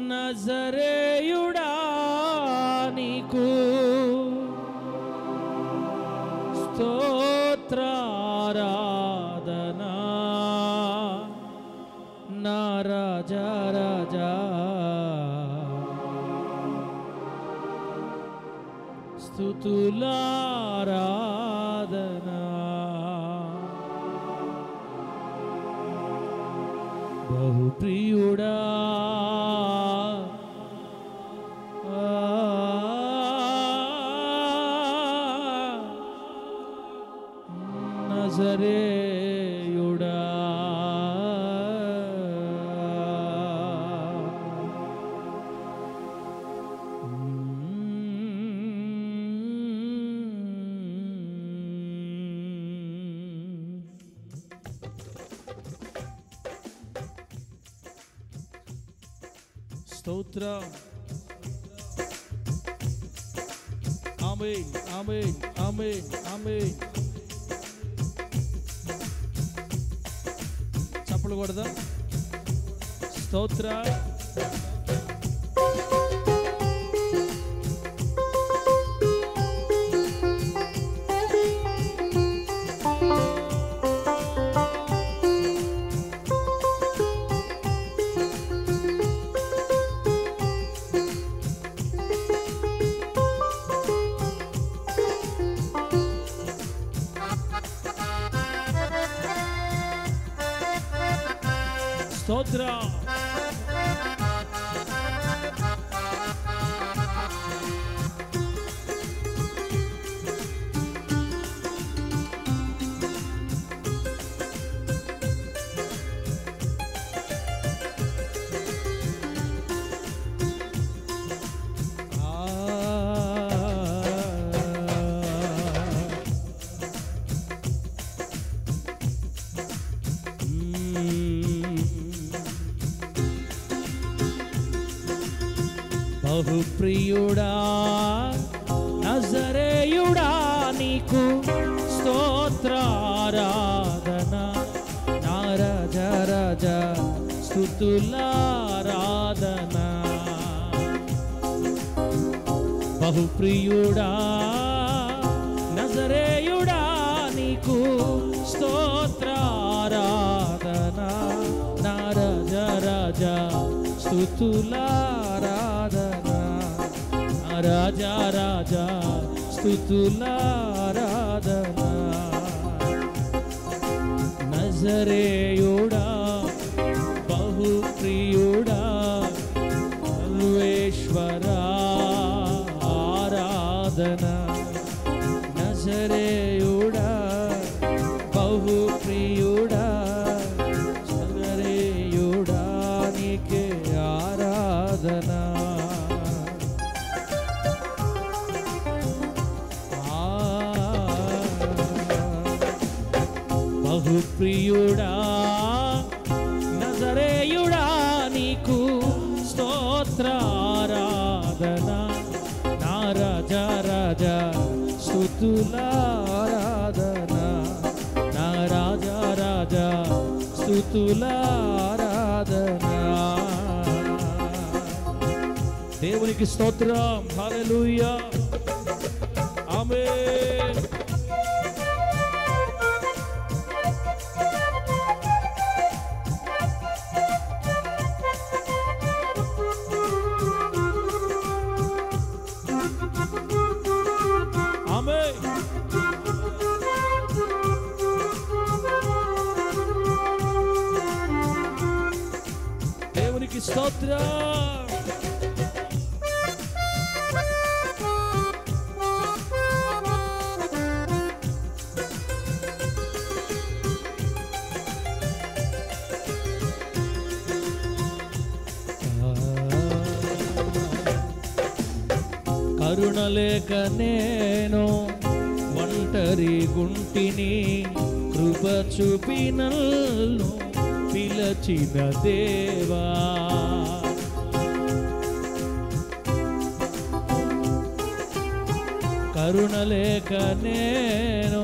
నజరేయుడా నీకు స్తోత్రారాధనా నా రాజా రాజా స్తుతులారాధనా బహుప్రియుడా నజరేయుడా స్తోత్రం. ఆమేన్ ఆమేన్ ఆమేన్ ఆమేన్. చప్పలు కొడదాం. స్తోత్రం. స్తోత్రం. బహుప్రియుడా నజరేయుడా నీకు స్తోత్రారాధనా నా రాజా రాజా స్తుతులారాధనా. బహుప్రియుడా నజరేయుడా నీకు స్తోత్రారాధనా నా రాజా రాజా స్తుతులారాధనా రాజా రాజా స్తుతులారాధనా. నజరేయుడా బహుప్రియుడా సర్వేశ్వరా ఆరాధనా. నజరేయుడా బహుప్రియుడా నజరేయుడా నీకే ఆరాధనా. బహుప్రియుడా నజరేయుడా నీకు స్తోత్రారాధనా నా రాజా రాజా స్తుతులారాధనా నా రాజా రాజా స్తుతులారాధనా. దేవునికి స్తోత్రం. హల్లెలూయా. ఆమేన్. దేవునికి స్తోత్రం. కరుణలేక నేను ఒంటరి గుంటిని కృప చూపి నన్ను పిలచిన దేవా. కరుణలేక నేను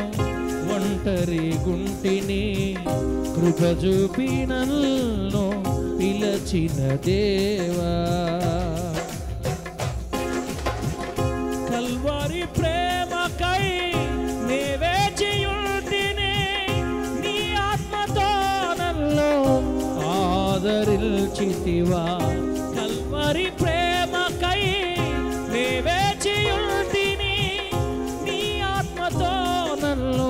ఒంటరి గుంటిని కృప చూపి నన్ను పిలచిన దేవా. చేసితివా కల్వరి ప్రేమకై నే వేచియుంటిని నీ ఆత్మతో నన్ను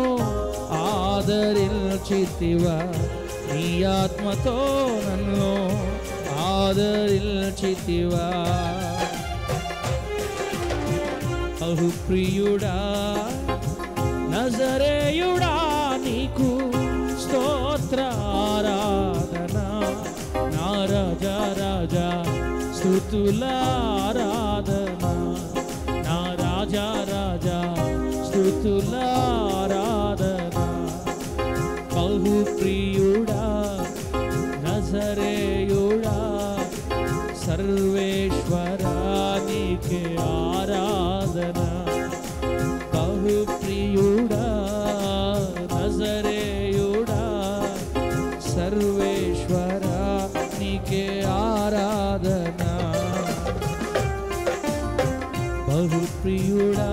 ఆదరించితివా నీ ఆత్మతో నన్ను ఆదరించితివా బహుప్రియుడా నజరేయుడా నీకు స్తోత్ర ఆరాధన నా రాజా రాజా స్తుతుల ఆరాధన నా రాజా రాజా స్తుతుల ఆరాధన బహుప్రియుడా నజరేయుడా సర్వేశ్వరా నీకే ఆరాధన బహుప్రియుడా నజరేయుడా సర్వేశ్వరా నీకే ఆరాధన బహుప్రియుడా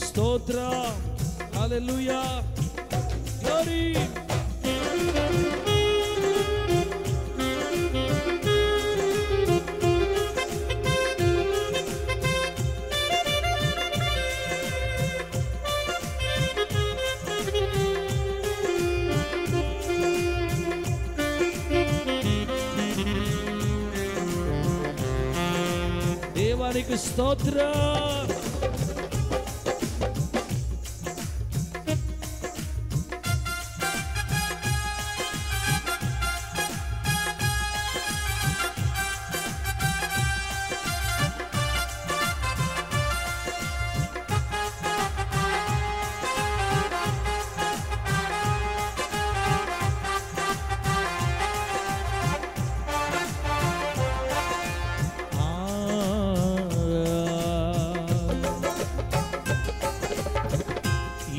స్తోత్రం హల్లెలూయా గ్లోరీ దేవానికి స్తోత్రం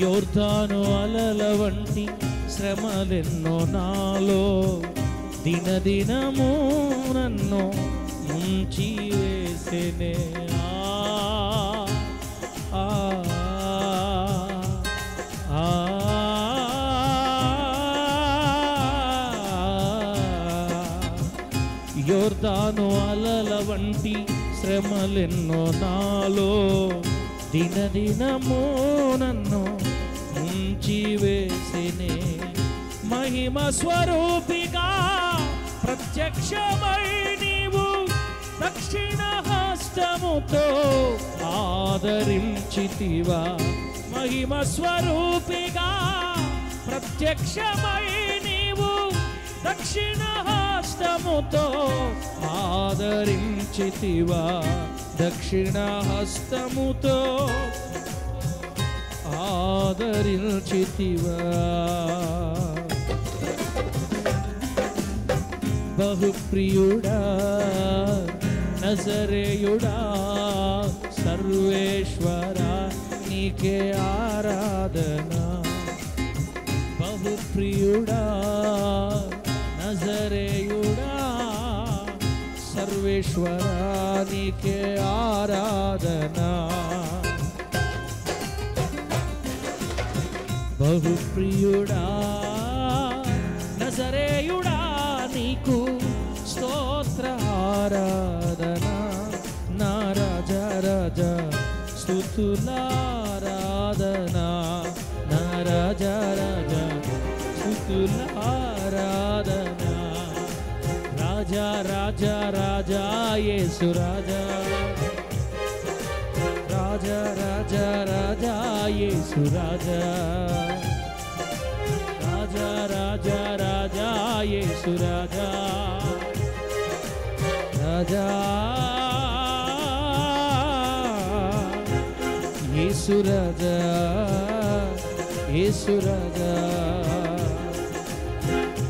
యోర్దాను అలల వంటి శ్రమలెన్నో నాలో దినదినము నన్ను ముంచి వేసెనే యోర్దాను అలల వంటి శ్రమలెన్నో నాలో దినదినము నన్ను ముంచి వేసినే మహిమ స్వరూపిగా ప్రత్యక్షమై నీవు దక్షిణ హస్తముతో ఆదరించితివా మహిమ స్వరూపిగా ప్రత్యక్షమై నీవు దక్షిణ హస్తముతో ఆదరించితివా దక్షిణ హస్తముతో ఆదరించితివా బహుప్రియుడా నజరేయుడా సర్వేశ్వరా నీకే ఆరాధన బహుప్రియుడా నజరేయుడా సర్వేశ్వరా నీకే ఆరాధన బహుప్రియుడా నజరేయుడా నీకు స్తోత్ర ఆరాధన నా రాజా రాజా స్తుతులారాధన నా రాజా రాజా స్తుతులారాధన రాజా రాజా రాజా యేసు రాజా రాజా రాజా రాజా యేసు రాజా రాజా రాజా రాజా యేసు రాజా రాజా యేసు రాజా యేసు రాజా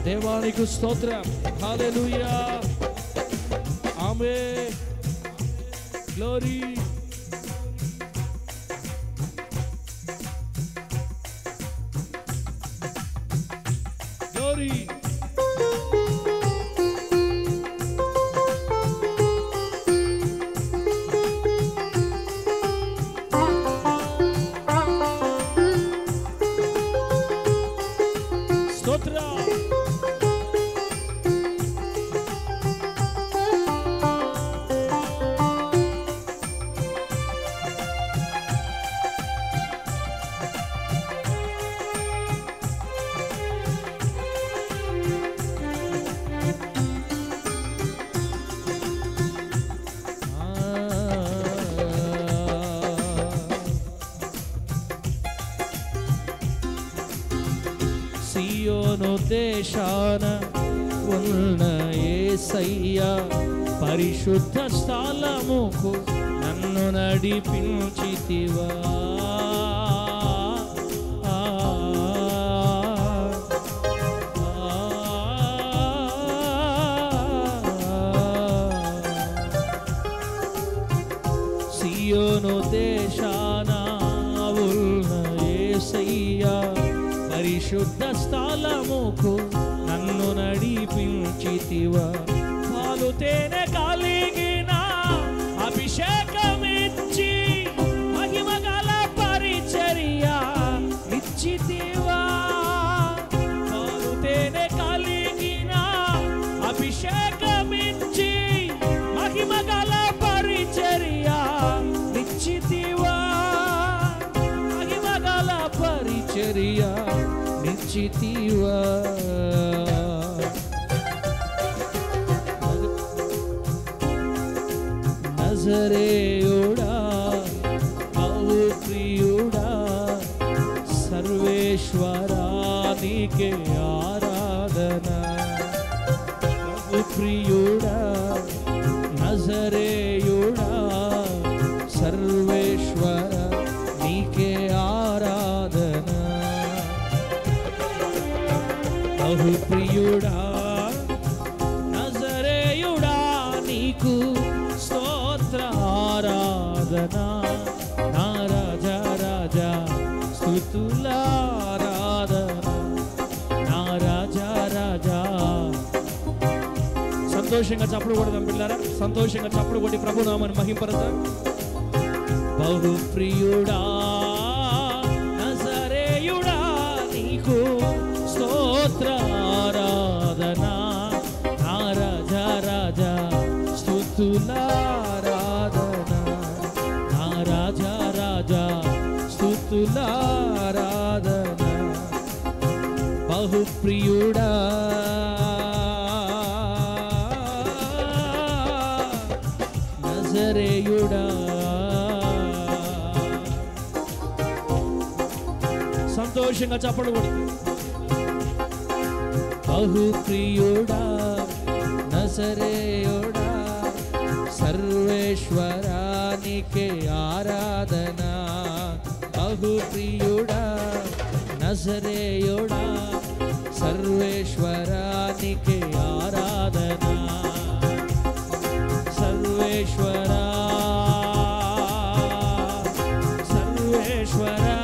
దేవానికి స్తోత్రం హల్లెలూయా ఆమేన్ గ్లోరీ గ్లోరీ సియోను దేశాన ఉన్న యేసయ్యా పరిశుద్ధ స్థలముకు నన్ను నడిపించితివా. సియోను దేశాన ఉన్న యేసయ్యా పరిశుద్ధ స్థలముకు నన్ను నడిపించితివా. పాలు తేనె కలిగిన అభిషేకమిచ్చి మహిమ గల పరిచర్య ఇచ్చితివా. పాలు తేనె కలిగిన అభిషేకమిచ్చి మహిమ గల పరిచర్య ఇచ్చితివా. మహిమ గల పరిచర్య ఇచ్చితివా. నజరేయుడా బహు ప్రియుడా సర్వేశ్వరా నీకే ఆరాధన. బహు ప్రియుడా నజరేయుడా సర్వేశ్వర నీకే ఆరాధన. బహు ప్రియుడా నజరేయుడా నీకు స్తోత్ర ఆరాధన. నా రాజా రాజా స్తుతుల ఆరాధన. నా రాజా రాజా. సంతోషంగా చప్పుడు కొడదాం పిల్లారా, సంతోషంగా చప్పుడు కొట్టి ప్రభునామాన్ని మహింపరదాం. బహు ప్రియుడా నజరేయుడా నీకు స్తోత్ర ఆరాధన. నా రాజా రాజా స్తుతుల ఆరాధన. నా రాజా రాజా స్తుతుల ఆరాధన. బహు ప్రియుడా నజరేయుడా. సంతోషంగా చప్పడు కొడుతూ బహు ప్రియుడా నజరేయుడా సర్వేశ్వరా నీకే ఆరాధన. బహు ప్రియుడా నజరేయుడా సర్వేశ్వరా నీకే ఆరాధన. సర్వేశ్వరా సర్వేశ్వరా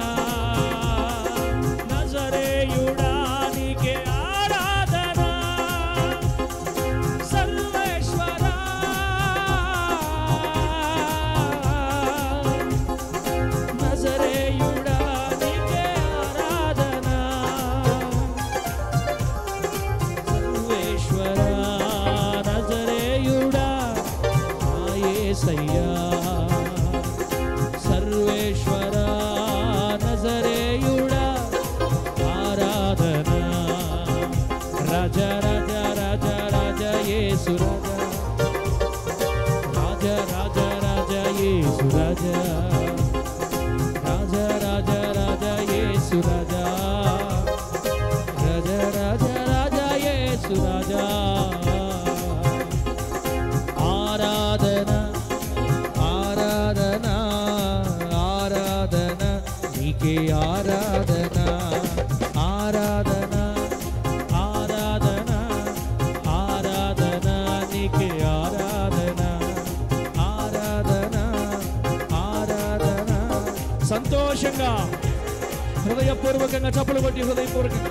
నజరేయుడా నీకే ఆరాధన. సర్వేశ్వరా నజరేయుడా నీకే ఆరాధన. సర్వేశ్వరా నజరేయుడా యేసయ్యా. సర్వేశ్వరా నజరేయుడా ఆరాధన. రాజా రాజా రాజా రాజా యేసు రాజా. రాజా రాజా రాజా యేసు రాజా. రాజా రాజా రాజా యేసు రాజా. రాజా రాజా రాజా యేసు రాజా. ఆరాధన ఆరాధన ఆరాధన నీకే ఆరాధన. ఆరాధన ఆరాధన ఆరాధన నీకే ఆరాధన. ఆరాధన ఆరాధన. సంతోషంగా హృదయపూర్వకంగా చప్పలు కొట్టి హృదయపూర్వకంగా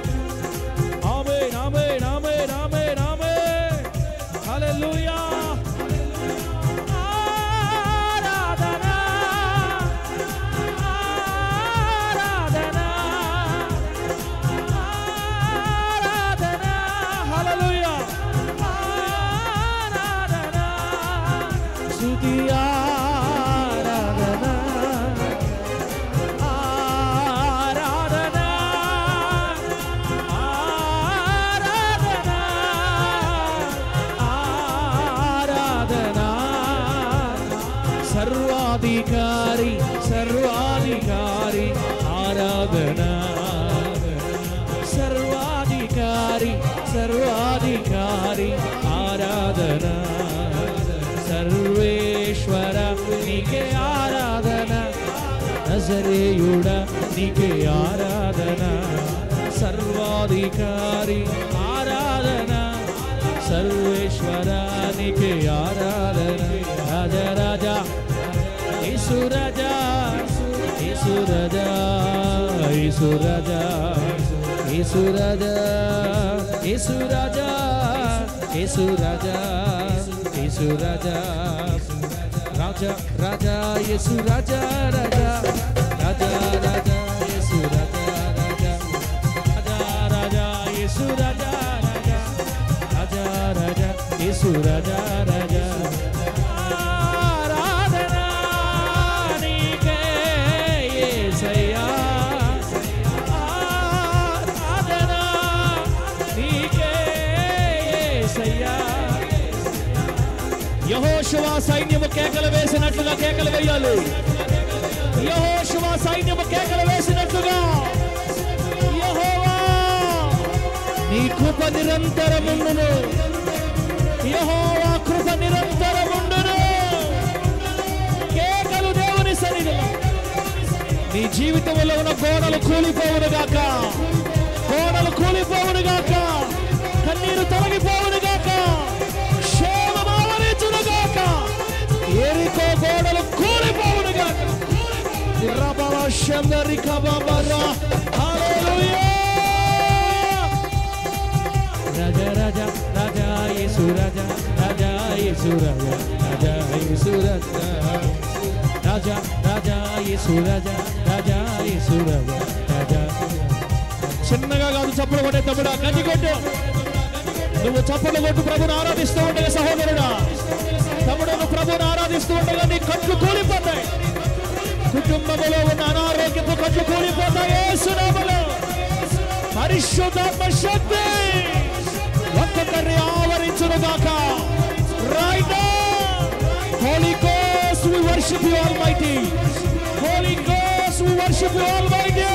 ఆమేన్ ఆమేన్ ఆమేన్ ఆమేన్ ఆమేన్. హల్లెలూయా. సర్వాధికారి సర్వాధికారి ఆరాధన. సర్వాధికారి నజరేయుడా నీకే ఆరాధన, సర్వాధికారి ఆరాధన, సర్వేశ్వర నీకే ఆరాధన, రాజరాజా యేసురాజా యేసురాజా యేసురాజా యేసురాజా యేసురాజా యేసురాజా యేసురాజా రాజా రాజా యేసురాజా రాజా రాజా రాజా యేసురాజా రాజా రాజా రాజా యేసురాజా రాజా రాజా రాజా యేసురాజా రాజా ఆరాధన నీకే యేసయ్యా, ఆరాధన నీకే యేసయ్యా. యెహోషువ సైన్యము కేకలు వేసినట్లుగా కేకలు వేయాలి. యెహోషువ సైన్యము కేకలు వేసినట్లుగా యెహోవా నీ కృప నిరంతరముండును, యెహోవా కృప నిరంతరముండును. కేకలు దేవుని సన్నిధిలో. నీ జీవితంలో ఉన్న గోడలు కూలిపోవును గాక, గోడలు కూలిపోవును గాక, కన్నీరు తొలగిపోవును గాక, క్షేమం ఆవరించును గాక, ఎరికో గోడలు కూలిపోవును గాక. రబల శందరిక బాబరా హల్లెలూయా. రాజా రాజా రాజా యేసు రాజా రాజా యేసు రాజా రాజా యేసు రాజా రాజా రాజా యేసు రాజా రాజా యేసు రాజా రాజా. చిన్నగా కాదు చప్పలు కొట్టే తమ్ముడా, గట్టి కొట్టు. నువ్వు చప్పలు కొట్టు ప్రభుని ఆరాధిస్తూ ఉండగా సహోదరుడా, తమ్ముడు నువ్వు ప్రభుని ఆరాధిస్తూ ఉండగా నీ కట్లు కూలిపోతాయి. కుటుంబంలో ఉన్న అనారోగ్యపు కట్లు కూలిపోతాయి. యేసు నామములో పరిశుద్ధాత్మ శక్తి ఒక్కొక్కరిని ఆవరించును గాక. Right now, Holy Ghost, we worship you Almighty. Holy Ghost, we worship you Almighty.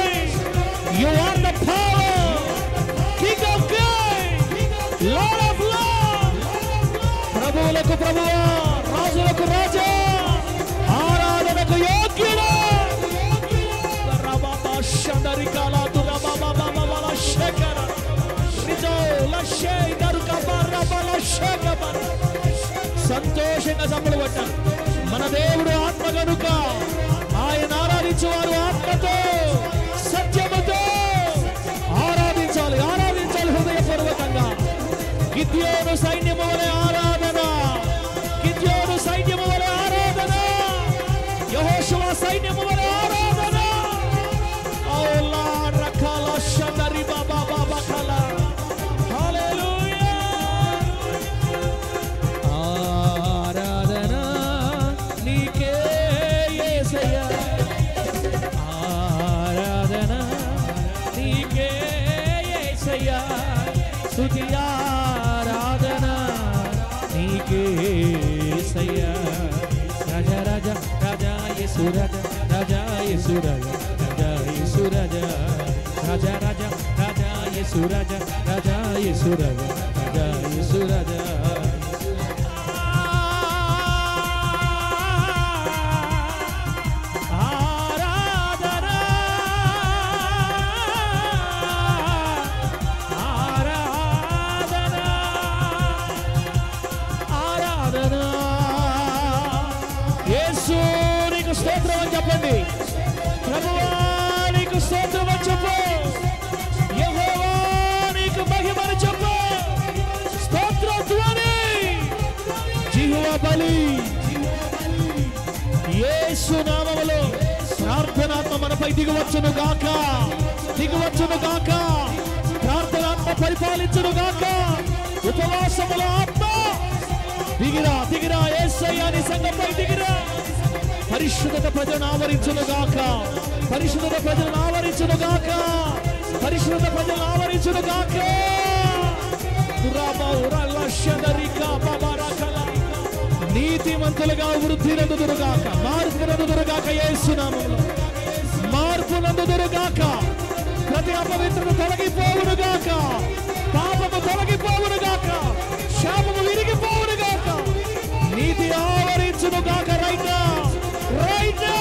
You are the power, King of Kings, Lord of Lords. ప్రభువులకు ప్రభువా, రాజులకు రాజా, ఆరాధనకు యోగ్యుడా. రబాబా షందరికాలా దురబాబా బాబా శేఖర రిజో లషే దరుకా బాబా శేఖర. సంతోషంగా చప్పలు కొట్టాలి. మన దేవుడు ఆత్మ కనుక ఆయన ఆరాధించేవారు ఆత్మతో సత్యముతో ఆరాధించాలి, ఆరాధించాలి హృదయపూర్వకంగా. గిద్యోను సైన్యము వలె ఆరాధన, గిద్యోను సైన్యము వలె ఆరాధన, యెహోషువ సైన్యము వలె ఆరాధన. అల్లా రకాల షందరి బాబా బాబా కలా. హల్లెలూయా. ఆరాధన నీకే యేసయ్యా, ఆరాధన నీకే యేసయ్యా, స్తుతి ఆరాధన నీకే యేసయ్యా. రాజా రాజా రాజా యేసు రాజా రాజా యేసు రాజా రాజా యేసు రాజా రాజా రాజా రాజా యేసు రాజా రాజా యేసు రాజా రాజా యేసు రాజా. ఆరాధన ఆరాధన ఆరాధన. యేసు నీకు స్తోత్రం అని చెప్పండి. ప్రభువా నీకు స్తోత్రం అని చెప్పు. యెహోవా నీకు మహిమని చెప్పు. స్తోత్ర ధ్వని, జీవ బలి. యేసు నామములో ప్రార్థనాత్మ మనపై దిగువచ్చును గాక, దిగువచ్చును గాక. ప్రార్థనాత్మ పరిపాలించును గాక. ఉపవాసముల ఆత్మ దిగిరా, దిగిరా. యేసయ్య నీ సంఘంపై దిగిరా. పరిశుద్ధత ప్రజలను ఆవరించును గాక, పరిశుద్ధత ప్రజలను ఆవరించును గాక, పరిశుద్ధత ప్రజలను ఆవరించును గాక. నీతిమంతులుగా వృద్ధి నందుదురుగాక, మార్పు నందుదురుగాక. యేసు నామములో మార్పు నందుదురుగాక. ప్రతి అపవిత్రత తొలగిపోవునుగాక, పాపము తొలగిపోవునుగాక, శాపము విరిగిపోవునుగాక, నీతి ఆవరించునుగాక. Right now, right now.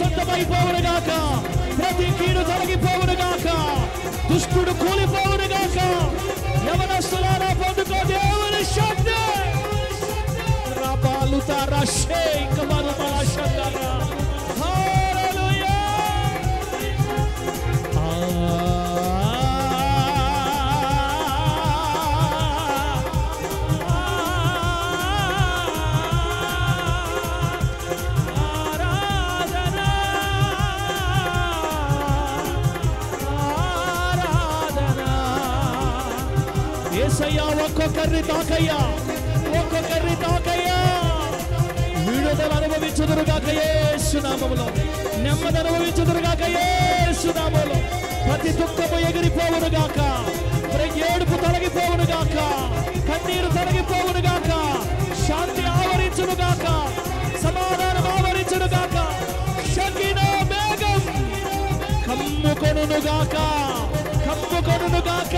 సొంతమైపోవునుగాక, ప్రతి కీడు తొలగిపోవునుగాక, దుష్టుడు కూలిపోవునుగాక. యవనస్తులారా పొందుకో దేవుని శక్తి. రాపాలుతారా షేకమరుమల శందరా. హల్లెలూయా. యేసయ్యా ఒక్కొక్కరిని తాకయ్యా, ఒక్కొక్కరిని తాకయ్యా. విడుదల అనుభవించుదురుగాక యేసు నామములో, నెమ్మది అనుభవించుదురుగాక యేసు నామములో. ప్రతి దుఃఖము ఎగిరిపోవునుగాక, ప్రతి ఏడుపు తొలగిపోవునుగాక, కన్నీరు తొలగిపోవునుగాక, శాంతి ఆవరించునుగాక, సమాధానం ఆవరించునుగాక, షకీనా మేఘం కమ్ముకొనుగాక, కమ్ముకొనుగాక.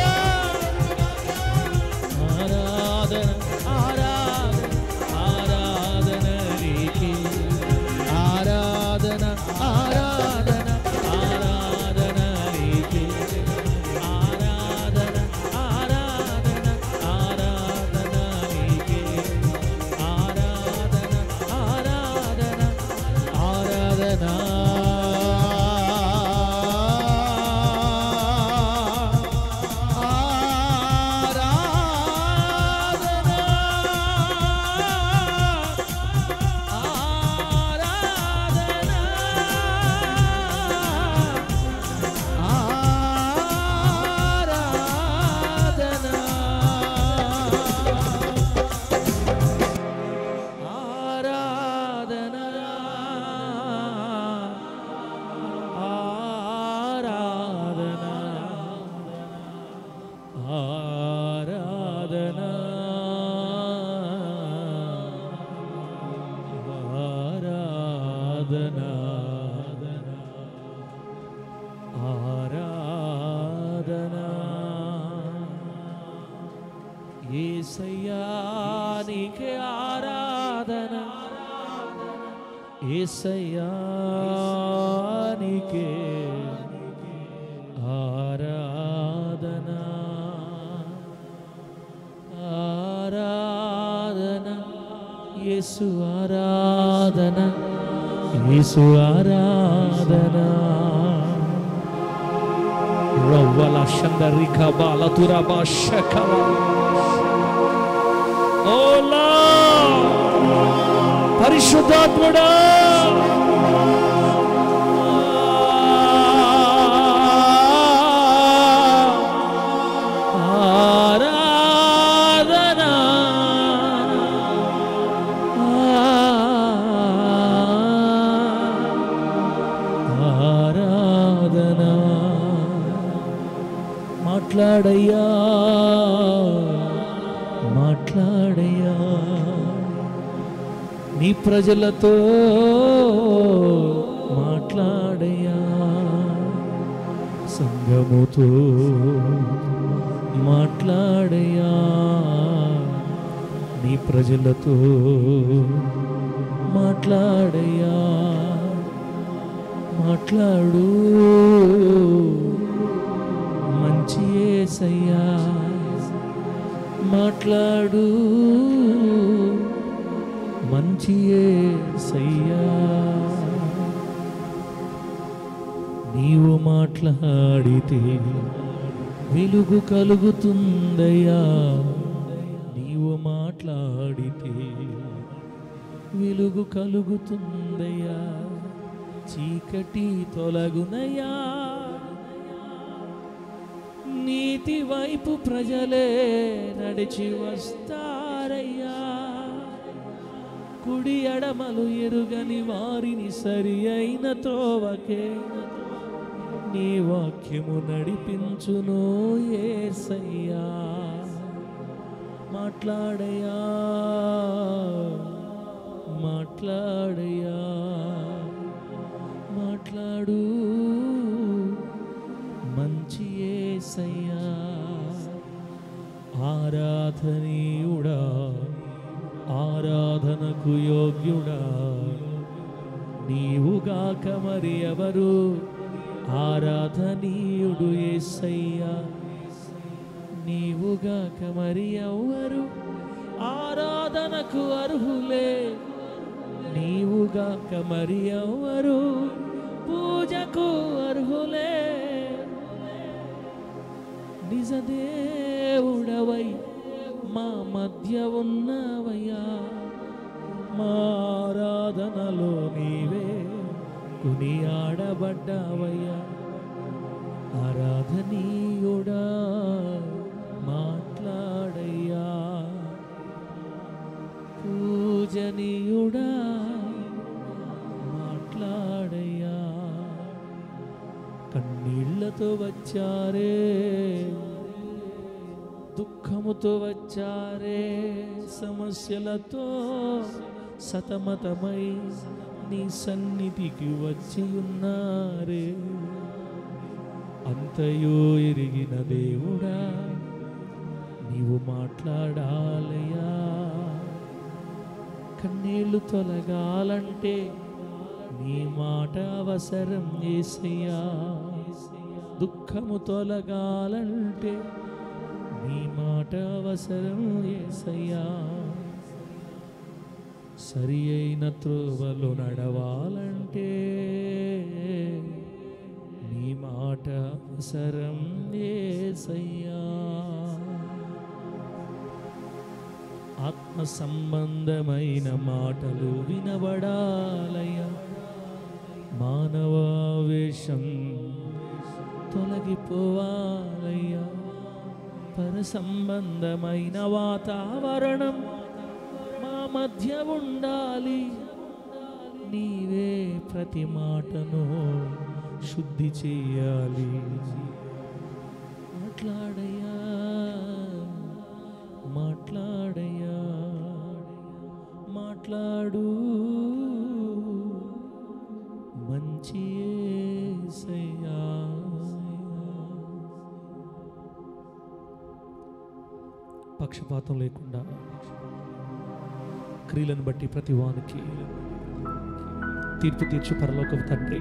ఆరాధన ఆరాధన ఆరాధన నీకే, ఆరాధన ఆరాధన ఆరాధన నీకే, ఆరాధన ఆరాధన ఆరాధన నీకే, ఆరాధన ఆరాధన ఆరాధన. యేసయ్యా నీకే ఆరాధన, యేసయ్యా నీకే ఆరాధన, ఆరాధన యేసు ఆరాధన, యేసు ఆరాధన. రవ్వల శందరిక బాలతురబ శకవ. ఓలా పరిశుద్ధాత్ముడా, ఆరాధన ఆరాధన. మాట్లాడయ్యా, మాట్లాడయ్యా, నీ ప్రజలతో మాట్లాడయ్యా, సంఘముతో మాట్లాడయ్యా, నీ ప్రజలతో మాట్లాడయ్యా. మాట్లాడు మంచి యేసయ్యా, మాట్లాడు మంచి యేసయ్యా. నీవు మాట్లాడితే వెలుగు కలుగుతుందయ్యా, నీవు మాట్లాడితే వెలుగు కలుగుతుందయ్యా, చీకటి తొలగునయ్యా. నీతి వైపు ప్రజలే నడిచి వస్తారయ్యా, కుడి ఎడమలు ఎరుగని వారిని సరి అయిన త్రోవకే నీ వాక్యము నడిపించును యేసయ్యా. మాట్లాడయ్యా, మాట్లాడయ్యా, మాట్లాడు మంచి యేసయ్యా. ఆరాధనీయుడా, ఆరాధనకు యోగ్యుడా, నీవుగాక మరి ఎవరు ఆరాధనీయుడు యేసయ్యా, నీవుగాక మరి ఎవరు ఆరాధనకు అర్హులే, నీవుగాక మరి ఎవరు పూజకు అర్హులే. నిజదేవుడవై మా మధ్య ఉన్నవయ్యా, మా ఆరాధనలో నీవే కొనియాడబడ్డావయ్యా. ఆరాధనీయుడా మాట్లాడయ్యా, పూజనీయుడా మాట్లాడయ్యా. కన్నీళ్లతో వచ్చారే, దుఃఖముతో వచ్చారే, సమస్యలతో సతమతమై నీ సన్నిధికి వచ్చి ఉన్నారే. అంతయో ఎరిగిన దేవుడా నీవు మాట్లాడాలయ్యా. కన్నీళ్లు తొలగాలంటే నీ మాట అవసరం యేసయ్యా. దుఃఖము తొలగాలంటే నీ మాట అవసరం యేసయ్యా. సరి అయిన త్రోవలో నడవాలంటే నీ మాట అవసరం యేసయ్యా. ఆత్మ సంబంధమైన మాటలు వినబడాలయ్యా. మానవావేశం తొలగిపోవాలయ్యా. పర సంబంధమైన వాతావరణం మా మధ్య ఉండాలి. నీవే ప్రతి మాటను శుద్ధి చేయాలి. మాట్లాడయ్యా, మాట్లాడయ్యా, మాట్లాడు మంచి యేసయ్యా. పక్షపాతం లేకుండా క్రియలను బట్టి ప్రతి వానికి తీర్పు తీర్చు పరలోకపు తండ్రి,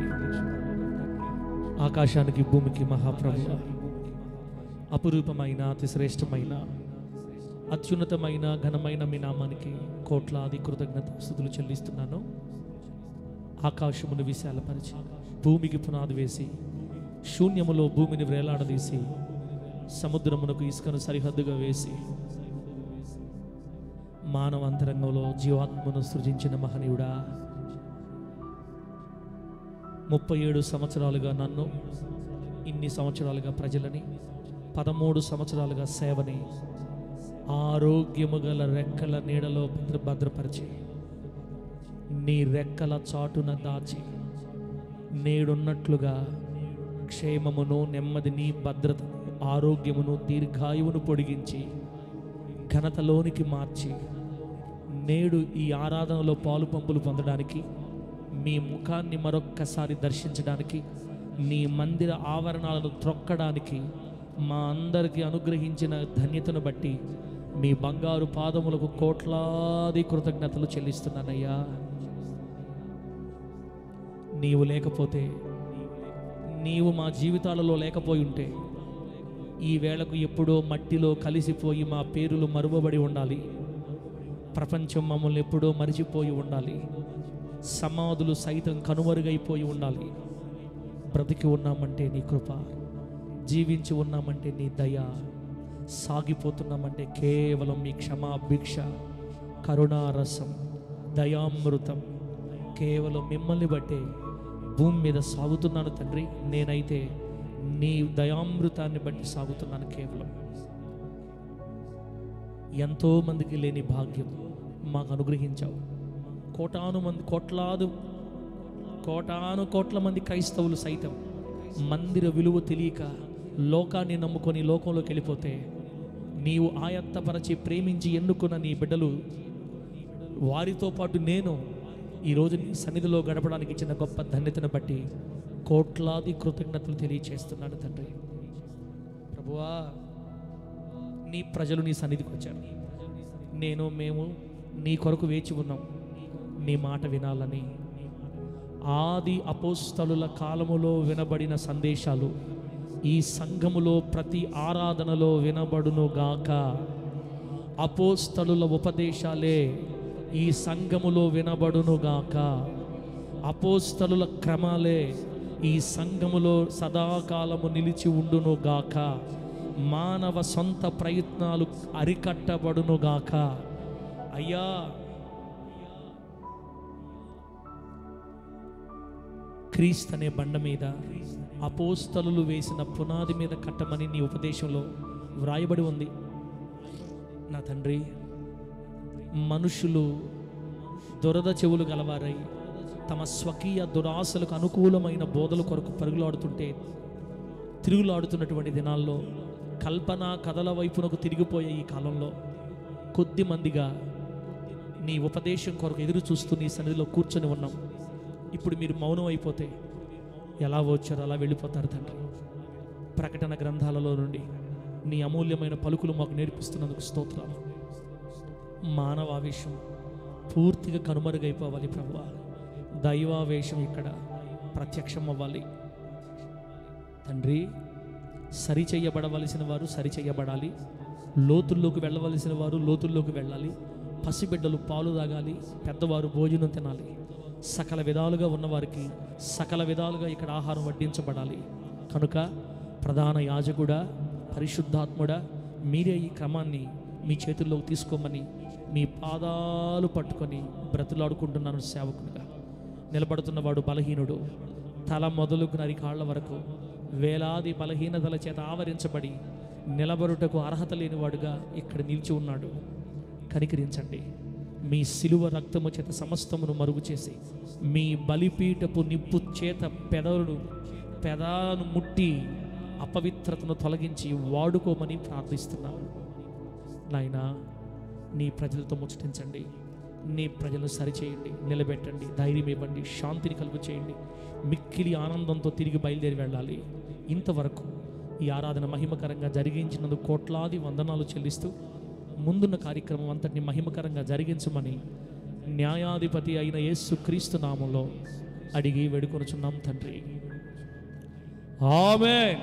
ఆకాశానికి భూమికి మహాప్రభు, అపురూపమైన అతి శ్రేష్టమైన అత్యున్నతమైన ఘనమైన మీ నామానికి కోట్లాది కృతజ్ఞతాస్తుతులు చెల్లిస్తున్నాను. ఆకాశమును విశాలపరిచి భూమికి పునాది వేసి శూన్యములో భూమిని వేలాడదీసి సముద్రమునకు ఇసుకను సరిహద్దుగా వేసి మానవ అంతరంగంలో జీవాత్మను సృజించిన మహనీయుడా, 37 సంవత్సరాలుగా నన్ను, ఇన్ని సంవత్సరాలుగా ప్రజలని, 13 సంవత్సరాలుగా సేవని ఆరోగ్యము గల రెక్కల నీడలో భద్రపరిచి నీ రెక్కల చాటున దాచి నేడున్నట్లుగా క్షేమమును, నెమ్మదిని, భద్రతను, ఆరోగ్యమును, దీర్ఘాయువును పొడిగించి ఘనతలోనికి మార్చి నేడు ఈ ఆరాధనలో పాలు పంపులు పొందడానికి, మీ ముఖాన్ని మరొక్కసారి దర్శించడానికి, నీ మందిర ఆవరణాలను త్రొక్కడానికి మా అందరికీ అనుగ్రహించిన ధన్యతను బట్టి మీ బంగారు పాదములకు కోట్లాది కృతజ్ఞతలు చెల్లిస్తున్నానయ్యా. నీవు లేకపోతే, నీవు మా జీవితాలలో లేకపోయి ఉంటే ఈ వేళకు ఎప్పుడో మట్టిలో కలిసిపోయి మా పేరులు మరువబడి ఉండాలి. ప్రపంచం మమ్మల్ని ఎప్పుడో మరిచిపోయి ఉండాలి. సమాధులు సైతం కనుమరుగైపోయి ఉండాలి. బ్రతికి ఉన్నామంటే నీ కృప, జీవించి ఉన్నామంటే నీ దయ, సాగిపోతున్నామంటే కేవలం మీ క్షమాభిక్ష, కరుణారసం, దయామృతం. కేవలం మిమ్మల్ని బట్టే భూమి మీద సాగుతున్నాను తండ్రి. నేనైతే నీ దయామృతాన్ని బట్టి సాగుతున్నాను. కేవలం ఎంతోమందికి లేని భాగ్యం మాకు అనుగ్రహించావు. కోటాను కోట్ల మంది క్రైస్తవులు సైతం మందిర విలువ తెలియక లోకాన్ని నమ్ముకొని లోకంలోకి వెళ్ళిపోతే, నీవు ఆయత్తపరచి ప్రేమించి ఎన్నుకున్న నీ బిడ్డలు, వారితో పాటు నేను ఈరోజు నీ సన్నిధిలో గడపడానికి ఇచ్చిన గొప్ప ధన్యతను బట్టి కోట్లాది కృతజ్ఞతలు తెలియచేస్తున్నాను తండ్రి. ప్రభువా, నీ ప్రజలు నీ సన్నిధికి వచ్చారు. మేము నీ కొరకు వేచి ఉన్నాం. నీ మాట వినాలని, ఆది అపోస్తలుల కాలములో వినబడిన సందేశాలు ఈ సంఘములో ప్రతి ఆరాధనలో వినబడునుగాక. అపోస్తలుల ఉపదేశాలే ఈ సంఘములో వినబడునుగాక. అపోస్తలుల క్రమాలే ఈ సంఘములో సదాకాలము నిలిచి ఉండునుగాక. మానవ సొంత ప్రయత్నాలు అరికట్టబడునుగాక. అయ్యా, క్రీస్తు అనే బండ మీద అపోస్తలులు వేసిన పునాది మీద కట్టమని నీ ఉపదేశంలో వ్రాయబడి ఉంది. నా తండ్రి, మనుషులు దురద చెవులు గలవారై తమ స్వకీయ దురాశలకు అనుకూలమైన బోధల కొరకు పరుగులాడుతుంటే, తిరుగులాడుతున్నటువంటి దినాల్లో, కల్పన కథల వైపునకు తిరిగిపోయే ఈ కాలంలో కొద్ది మందిగా నీ ఉపదేశం కొరకు ఎదురు చూస్తూ నీ సన్నిధిలో కూర్చొని ఉన్నాం. ఇప్పుడు మీరు మౌనం అయిపోతే ఎలా వచ్చారో అలా వెళ్ళిపోతారు తండ్రి. ప్రకటన గ్రంథాలలో నుండి నీ అమూల్యమైన పలుకులు మాకు నేర్పిస్తున్నందుకు స్తోత్రాలు. మానవావేశం పూర్తిగా కనుమరుగైపోవాలి ప్రభువా. దైవావేశం ఇక్కడ ప్రత్యక్షం అవ్వాలి తండ్రి. సరిచెయ్యబడవలసిన వారు సరిచెయ్యబడాలి. లోతుల్లోకి వెళ్ళవలసిన వారు లోతుల్లోకి వెళ్ళాలి. పసిబిడ్డలు పాలు తాగాలి, పెద్దవారు భోజనం తినాలి. సకల విధాలుగా ఉన్నవారికి సకల విధాలుగా ఇక్కడ ఆహారం వడ్డించబడాలి. కనుక ప్రధాన యాజకుడా, పరిశుద్ధాత్ముడా, మీరే ఈ క్రమాన్ని మీ చేతుల్లోకి తీసుకోమని మీ పాదాలు పట్టుకొని బ్రతులాడుకుంటున్నాను సేవకునిగా. నిలబడుతున్నవాడు బలహీనుడు, తల మొదలుకు అరికాళ్ల వరకు వేలాది బలహీనతల చేత ఆవరించబడి నిలబడుటకు అర్హత లేనివాడుగా ఇక్కడ నిలిచి ఉన్నాడు. కనికరించండి. మీ శిలువ రక్తము చేత సమస్తమును మరుగు చేసి మీ బలిపీఠపు నిప్పు చేత పెదాలను ముట్టి అపవిత్రతను తొలగించి వాడుకోమని ప్రార్థిస్తున్నాను. నాయనా, నీ ప్రజలతో ముచ్చటించండి. నీ ప్రజలను సరిచేయండి, నిలబెట్టండి, ధైర్యం ఇవ్వండి, శాంతిని కలుగు చేయండి. మిక్కిలి ఆనందంతో తిరిగి బయలుదేరి వెళ్ళాలి. ఇంతవరకు ఈ ఆరాధన మహిమకరంగా జరిగించినందుకు కోట్లాది వందనాలు చెల్లిస్తూ ముందున్న కార్యక్రమం అంతటిని మహిమకరంగా జరిగించమని న్యాయాధిపతి అయిన యేసు క్రీస్తు నామంలో అడిగి వేడుకొనుచున్నాం తండ్రి. ఆమేన్.